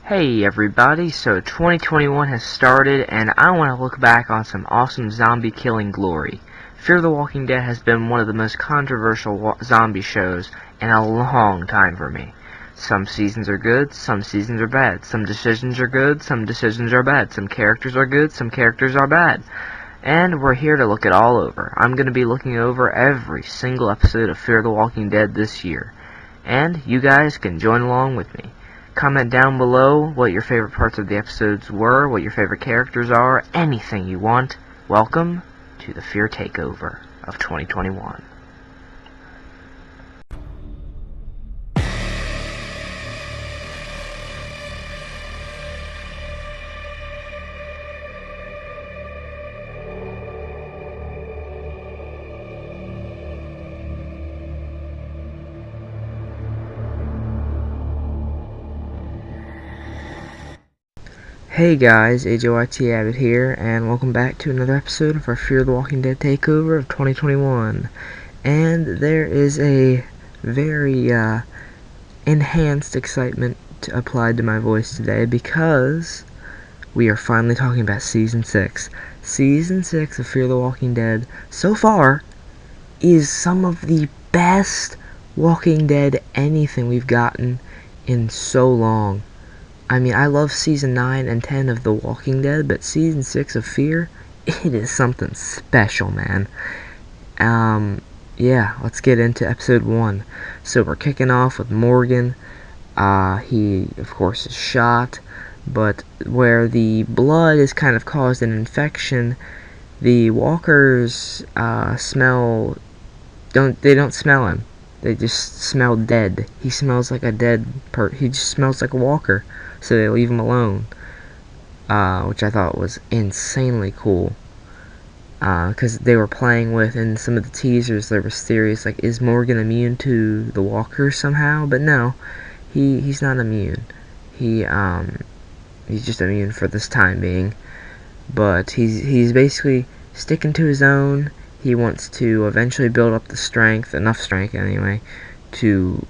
Hey everybody, so 2021 has started and I want to look back on some awesome zombie killing glory. Fear the Walking Dead has been one of the most controversial zombie shows in a long time for me. Some seasons are good, some seasons are bad. Some decisions are good, some decisions are bad. Some characters are good, some characters are bad. And we're here to look it all over. I'm going to be looking over every single episode of Fear the Walking Dead this year. And you guys can join along with me. Comment down below what your favorite parts of the episodes were, what your favorite characters are, anything you want. Welcome to the Fear Takeover of 2021. Hey guys, AJYT Abbott here, and welcome back to another episode of our Fear the Walking Dead Takeover of 2021. And there is a very enhanced excitement applied to my voice today because we are finally talking about Season 6. Season 6 of Fear the Walking Dead, so far, is some of the best Walking Dead anything we've gotten in so long. I mean, I love Season 9 and 10 of The Walking Dead, but Season 6 of Fear, it is something special, man. Yeah, let's get into Episode 1. So we're kicking off with Morgan. He, of course, is shot, but where the blood has kind of caused an infection, the walkers don't smell him. They just smell dead. He smells like a he just smells like a walker. So they leave him alone, which I thought was insanely cool, because they were playing with, in some of the teasers, there was theories like, is Morgan immune to the walkers somehow? But no, he's not immune. He's just immune for this time being, but he's basically sticking to his own. He wants to eventually build up the strength, enough strength anyway, to,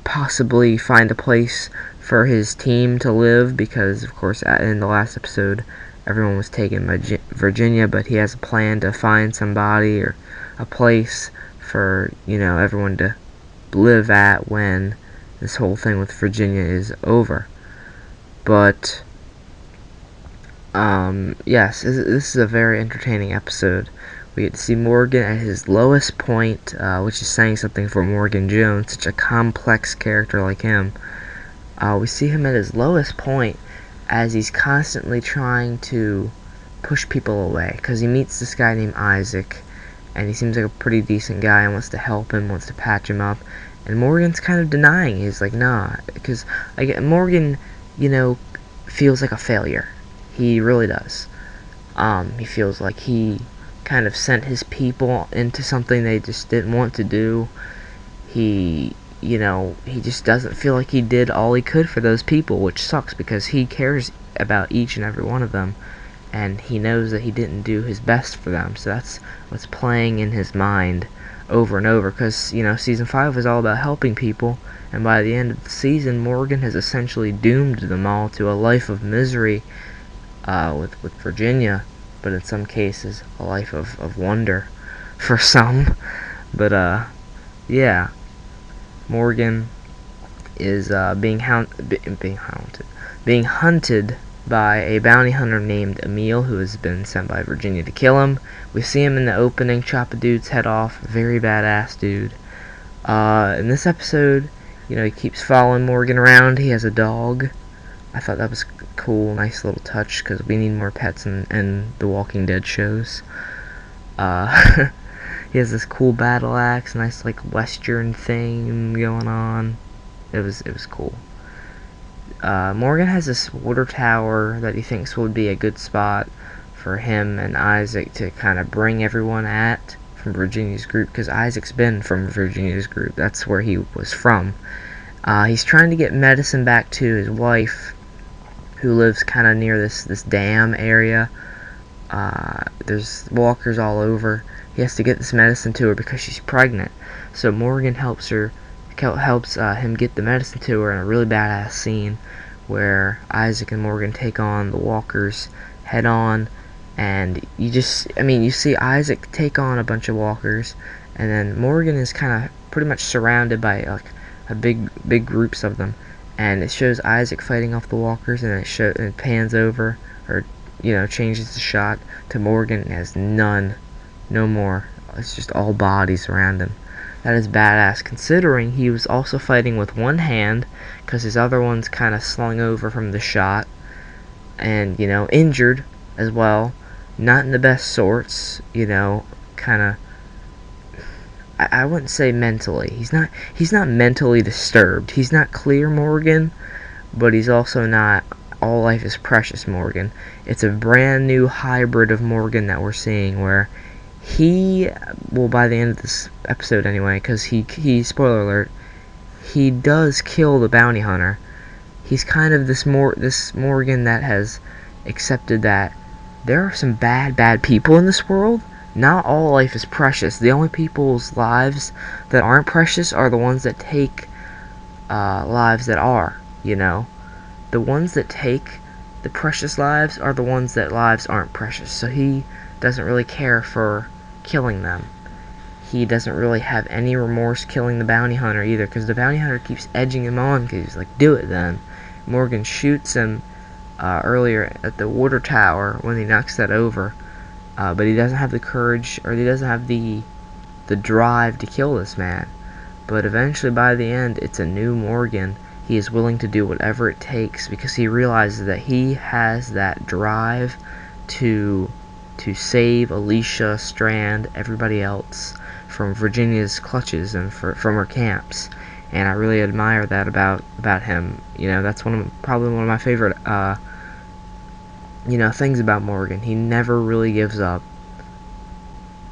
possibly find a place for his team to live, because of course in the last episode everyone was taken by Virginia, but he has a plan to find somebody or a place for everyone to live at when this whole thing with Virginia is over. But yes, this is a very entertaining episode. We get to see Morgan at his lowest point, which is saying something for Morgan Jones, such a complex character like him. We see him at his lowest point as he's constantly trying to push people away, because he meets this guy named Isaac, and he seems like a pretty decent guy and wants to help him, wants to patch him up, and Morgan's kind of denying. He's like, nah, because Morgan, feels like a failure. He really does. He feels like he kind of sent his people into something they just didn't want to do. He just doesn't feel like he did all he could for those people, which sucks because he cares about each and every one of them, and he knows that he didn't do his best for them. So that's what's playing in his mind over and over, because Season 5 is all about helping people, and by the end of the season, Morgan has essentially doomed them all to a life of misery with Virginia, but in some cases a life of wonder for some. But yeah, Morgan is being hunted by a bounty hunter named Emil, who has been sent by Virginia to kill him. We see him in the opening chop a dude's head off. Very badass dude. In this episode, he keeps following Morgan around. He has a dog. I thought that was cool, nice little touch, because we need more pets in the Walking Dead shows. He has this cool battle axe, nice western thing going on. It was cool. Morgan has this water tower that he thinks would be a good spot for him and Isaac to kind of bring everyone at from Virginia's group, because Isaac's been from Virginia's group. That's where he was from. He's trying to get medicine back to his wife, who lives kind of near this dam area. There's walkers all over. He has to get this medicine to her because she's pregnant. So Morgan helps her helps him get the medicine to her in a really badass scene where Isaac and Morgan take on the walkers head on, and you see Isaac take on a bunch of walkers, and then Morgan is kind of pretty much surrounded by like a big groups of them, and it shows Isaac fighting off the walkers, and it pans over, or changes the shot to Morgan as no more. It's just all bodies around him. That is badass, considering he was also fighting with one hand, because his other one's kind of slung over from the shot, and, injured as well. Not in the best sorts, kind of, I wouldn't say mentally. He's not mentally disturbed. He's not clear Morgan, but he's also not all life is precious Morgan. It's a brand new hybrid of Morgan that we're seeing, where he will, by the end of this episode anyway, because he spoiler alert, he does kill the bounty hunter. He's kind of this Morgan that has accepted that there are some bad people in this world. Not all life is precious. The only people's lives that aren't precious are the ones that take lives that are, The ones that take the precious lives are the ones that lives aren't precious. So he doesn't really care for killing them. He doesn't really have any remorse killing the bounty hunter either, because the bounty hunter keeps edging him on, because he's like, do it then. Morgan shoots him earlier at the water tower when he knocks that over, but he doesn't have the courage, or he doesn't have the drive to kill this man. But eventually, by the end, it's a new Morgan. He is willing to do whatever it takes, because he realizes that he has that drive to save Alicia, Strand, everybody else from Virginia's clutches and from her camps. And I really admire that about him. That's probably one of my favorite things about Morgan. He never really gives up.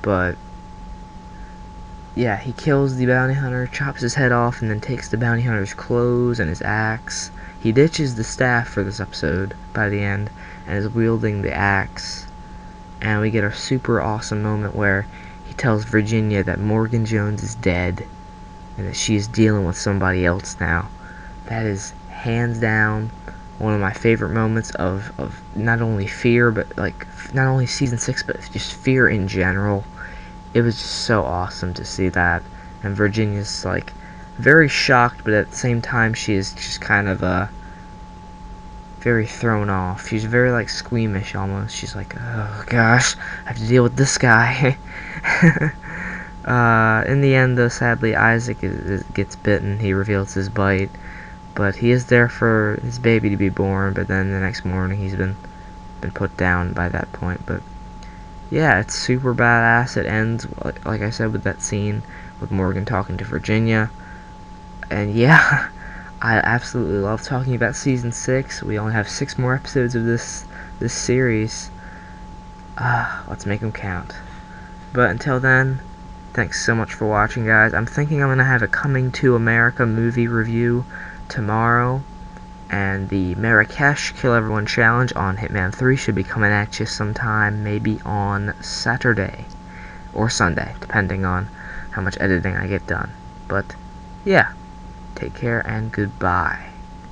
But yeah, he kills the bounty hunter, chops his head off, and then takes the bounty hunter's clothes and his axe. He ditches the staff for this episode by the end and is wielding the axe. And we get a super awesome moment where he tells Virginia that Morgan Jones is dead and that she is dealing with somebody else now. That is hands down one of my favorite moments of not only Fear, but not only season 6, but just Fear in general. It was just so awesome to see that. And Virginia's very shocked, but at the same time she is just kind of very thrown off. She's very squeamish almost. She's like, oh gosh, I have to deal with this guy. In the end though, sadly, Isaac gets bitten. He reveals his bite, but he is there for his baby to be born. But then the next morning he's been put down by that point. But yeah, it's super badass. It ends, like I said, with that scene with Morgan talking to Virginia. And yeah, I absolutely love talking about season 6. We only have 6 more episodes of this series. Let's make them count. But until then, thanks so much for watching, guys. I'm thinking I'm going to have a Coming to America movie review tomorrow. And the Marrakesh Kill Everyone Challenge on Hitman 3 should be coming at you sometime, maybe on Saturday or Sunday, depending on how much editing I get done. But yeah, take care and goodbye.